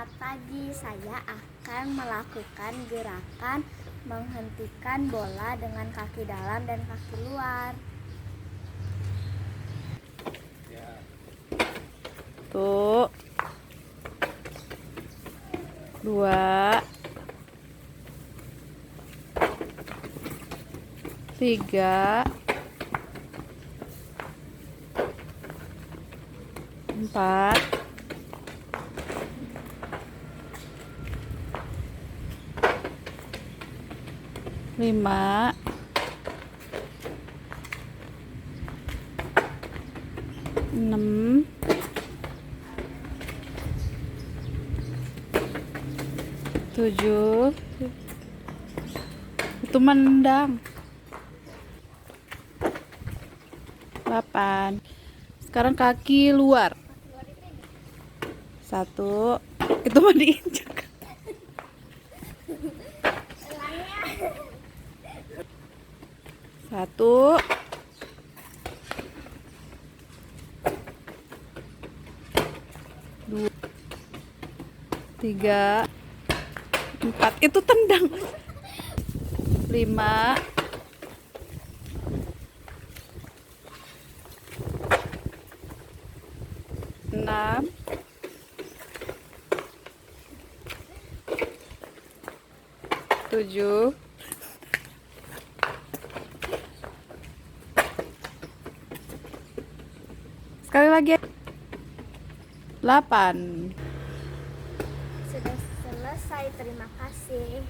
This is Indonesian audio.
Selamat pagi, saya akan melakukan gerakan menghentikan bola dengan kaki dalam dan kaki luar. Satu, dua, tiga, empat, lima, enam, tujuh. Itu mendang. 8. Sekarang kaki luar. 1. Itu mau diinjak. 1, 2, 3, 4. Itu tendang. 5, 6, 7, sekali lagi, 8. Sudah selesai, terima kasih.